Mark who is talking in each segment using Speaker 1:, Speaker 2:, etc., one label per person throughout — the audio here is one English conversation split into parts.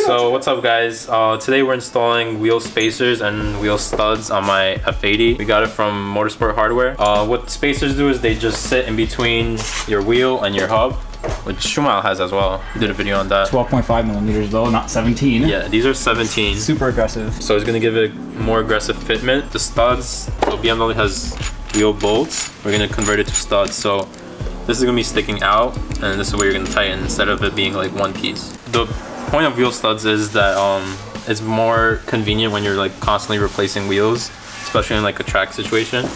Speaker 1: So what's up guys, today we're installing wheel spacers and wheel studs on my F80. We got it from Motorsport Hardware. What spacers do is they just sit in between your wheel and your hub, which Shumal has as well. We did a video on that.
Speaker 2: 12.5 millimeters though, not 17.
Speaker 1: Yeah, these are 17.
Speaker 2: Super aggressive.
Speaker 1: So it's gonna give it more aggressive fitment. The studs, so BMW has wheel bolts. We're gonna convert it to studs. So this is gonna be sticking out, and this is where you're gonna tighten instead of it being like one piece. The point of wheel studs is that it's more convenient when you're like constantly replacing wheels, especially in like a track situation.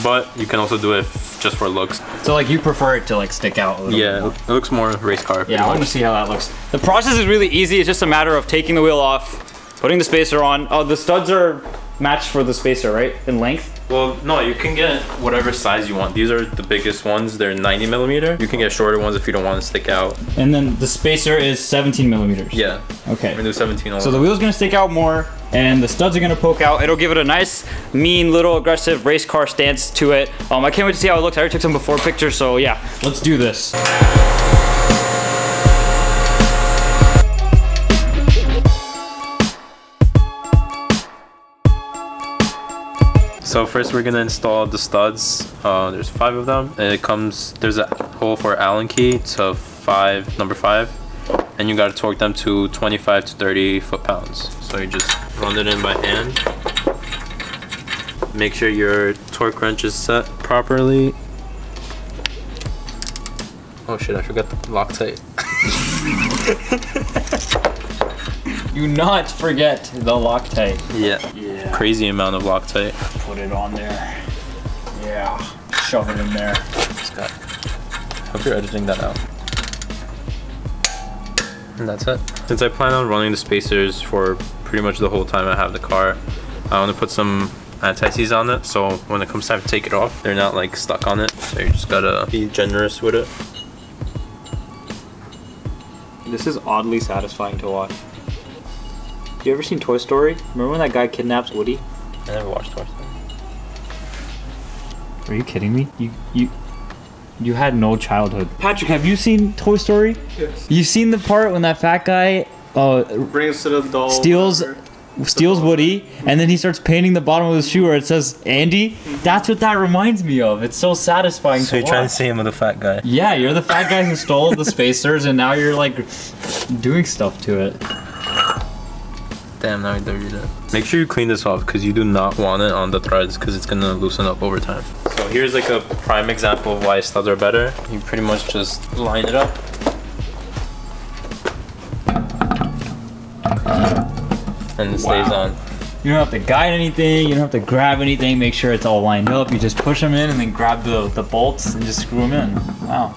Speaker 1: But you can also do it just for looks.
Speaker 2: So like you prefer it to like stick out a little bit more.
Speaker 1: It looks more race car.
Speaker 2: Yeah, I want to see how that looks. The process is really easy. It's just a matter of taking the wheel off, putting the spacer on. Oh, the studs are matched for the spacer, right? In length?
Speaker 1: Well, no, you can get whatever size you want. These are the biggest ones. They're 90 millimeter. You can get shorter ones if you don't want to stick out.
Speaker 2: And then the spacer is 17 millimeters.
Speaker 1: Yeah.
Speaker 2: Okay.
Speaker 1: We're gonna do 17 all.
Speaker 2: So the wheel's gonna stick out more and the studs are gonna poke out. It'll give it a nice, mean, little aggressive race car stance to it. I can't wait to see how it looks. I already took some before pictures, so yeah, let's do this.
Speaker 1: So first we're gonna install the studs. There's 5 of them. There's a hole for Allen key to number 5. And you gotta torque them to 25 to 30 foot-pounds. So you just run it in by hand. Make sure your torque wrench is set properly. Oh shit, I forgot the Loctite.
Speaker 2: Do not forget the Loctite.
Speaker 1: Yeah. Crazy amount of Loctite.
Speaker 2: Put it on there. Yeah. Shove it in there.
Speaker 1: Hope you're editing that out. And that's it. Since I plan on running the spacers for pretty much the whole time I have the car, I want to put some anti-seize on it, so when it comes time to take it off, they're not like stuck on it. So you just gotta be generous with it.
Speaker 2: This is oddly satisfying to watch. You ever seen Toy Story? Remember when that guy kidnaps Woody?
Speaker 1: I never watched Toy Story.
Speaker 2: Are you kidding me? You had no childhood. Patrick, have you seen Toy Story?
Speaker 3: Yes.
Speaker 2: You've seen the part when that fat guy
Speaker 3: brings to the doll.
Speaker 2: Steals Woody, and then he starts painting the bottom of his shoe where it says Andy. That's what that reminds me of. It's so satisfying.
Speaker 1: So you're trying to say I'm the fat guy?
Speaker 2: Yeah, you're the fat guy who stole the spacers, and now you're like doing stuff to it.
Speaker 1: Damn, now I dirtied it. Make sure you clean this off because you do not want it on the threads because it's gonna loosen up over time. So here's like a prime example of why studs are better. You pretty much just line it up. And it stays on.
Speaker 2: You don't have to guide anything, you don't have to grab anything, make sure it's all lined up. You just push them in and then grab the bolts and just screw them in. Wow.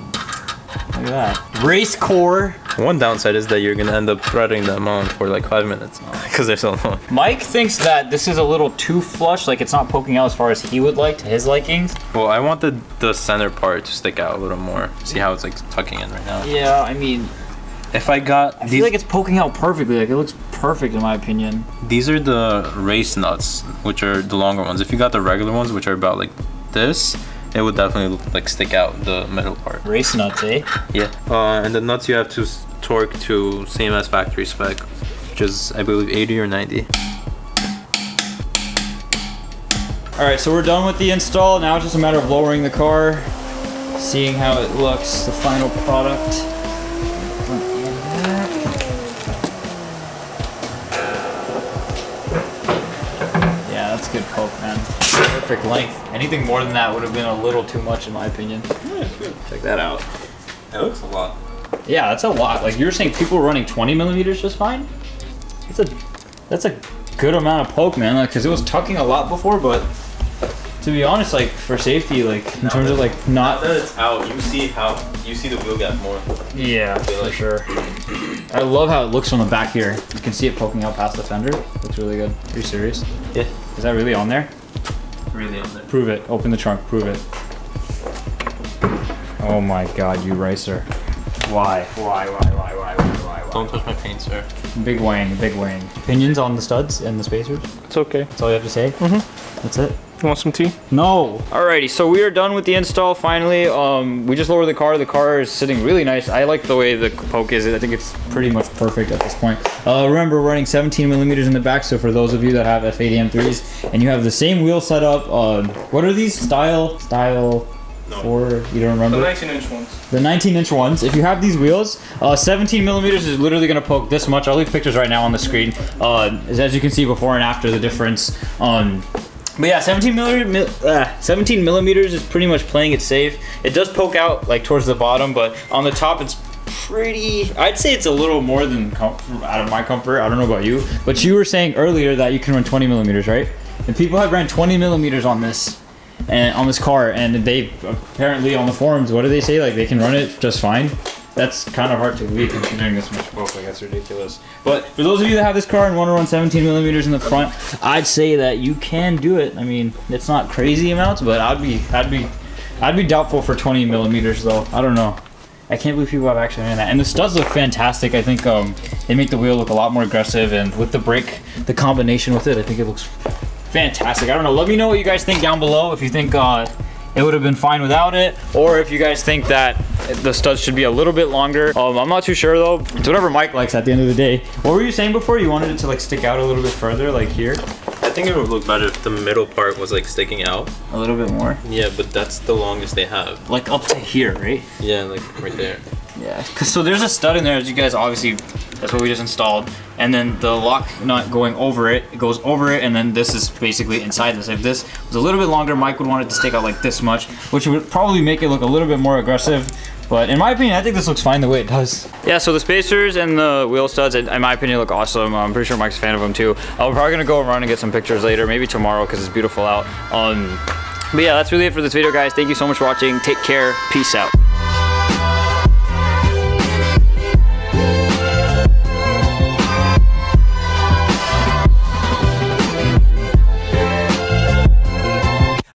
Speaker 2: Look at that. Race core.
Speaker 1: One downside is that you're gonna end up threading them on for like 5 minutes because they're so long.
Speaker 2: Mike thinks that this is a little too flush, like it's not poking out as far as he would like to his likings.
Speaker 1: Well, I want the center part to stick out a little more. See how it's like tucking in right now?
Speaker 2: Yeah, I mean,
Speaker 1: if I feel
Speaker 2: like it's poking out perfectly. Like it looks perfect in my opinion.
Speaker 1: These are the race nuts, which are the longer ones. If you got the regular ones, which are about like this, it would definitely like stick out the middle part.
Speaker 2: Race nuts, eh?
Speaker 1: Yeah. And the nuts you have to torque to same as factory spec, which is I believe 80 or 90.
Speaker 2: All right, so we're done with the install. Now it's just a matter of lowering the car, seeing how it looks, the final product. Yeah, that's good poke, man. Perfect length. Anything more than that would have been a little too much in my opinion.
Speaker 1: Yeah, it's good.
Speaker 2: Check that out.
Speaker 1: It looks a lot.
Speaker 2: Yeah, that's a lot. Like you were saying, people running 20 millimeters just fine. That's a good amount of poke, man. Like, cause it was tucking a lot before, but to be honest, like for safety, like in terms of like not.
Speaker 1: Now that it's out, you see the wheel gap more.
Speaker 2: Yeah, for sure. I love how it looks from the back here. You can see it poking out past the fender. Looks really good. Are you serious?
Speaker 1: Yeah.
Speaker 2: Is that really on there?
Speaker 1: Really on there.
Speaker 2: Prove it. Open the trunk. Prove it. Oh my God, you racer. Why? Why?
Speaker 1: Don't touch my paint, sir.
Speaker 2: Big wang, big wang. Pinions on the studs and the spacers?
Speaker 1: It's okay.
Speaker 2: That's all you have to say? Mm-hmm. That's it?
Speaker 3: You want some tea?
Speaker 2: No. Alrighty, so we are done with the install finally. We just lowered the car. The car is sitting really nice. I like the way the poke is. I think it's pretty much perfect at this point. Remember, we're running 17 millimeters in the back, so for those of you that have F80 M3s and you have the same wheel setup, what are these? Style? No. 4, you don't remember?
Speaker 3: The 19-inch ones.
Speaker 2: The 19-inch ones. If you have these wheels, 17 millimeters is literally going to poke this much. I'll leave pictures right now on the screen. As you can see before and after the difference. But yeah, 17 millimeters is pretty much playing it safe. It does poke out like towards the bottom, but on the top it's pretty, I'd say it's a little more than out of my comfort. I don't know about you, but you were saying earlier that you can run 20 millimeters, right? And people have ran 20 millimeters on this. And on this car, and they apparently on the forums, what do they say? Like they can run it just fine. That's kind of hard to believe considering this much poke. Like that's ridiculous. But for those of you that have this car and want to run 17 millimeters in the front, I'd say that you can do it. I mean, it's not crazy amounts, but I'd be doubtful for 20 millimeters though. I don't know. I can't believe people have actually done that. And the studs look fantastic. I think they make the wheel look a lot more aggressive, and with the brake, the combination with it, I think it looks fantastic. I don't know. Let me know what you guys think down below. If you think it would have been fine without it, or if you guys think that the studs should be a little bit longer. I'm not too sure though. It's whatever Mike likes at the end of the day. What were you saying before? You wanted it to like stick out a little bit further, like here?
Speaker 1: I think it would look better if the middle part was like sticking out
Speaker 2: a little bit more.
Speaker 1: Yeah, but that's the longest they have.
Speaker 2: Like up to here, right?
Speaker 1: Yeah, like right there.
Speaker 2: Yeah, so there's a stud in there, as you guys obviously, that's what we just installed. And then the lock nut going over it, it goes over it, and then this is basically inside this. If this was a little bit longer, Mike would want it to stick out like this much, which would probably make it look a little bit more aggressive. But in my opinion, I think this looks fine the way it does. Yeah, so the spacers and the wheel studs, in my opinion, look awesome. I'm pretty sure Mike's a fan of them too. We're probably gonna go around and get some pictures later, maybe tomorrow, because it's beautiful out. But yeah, that's really it for this video, guys. Thank you so much for watching. Take care. Peace out.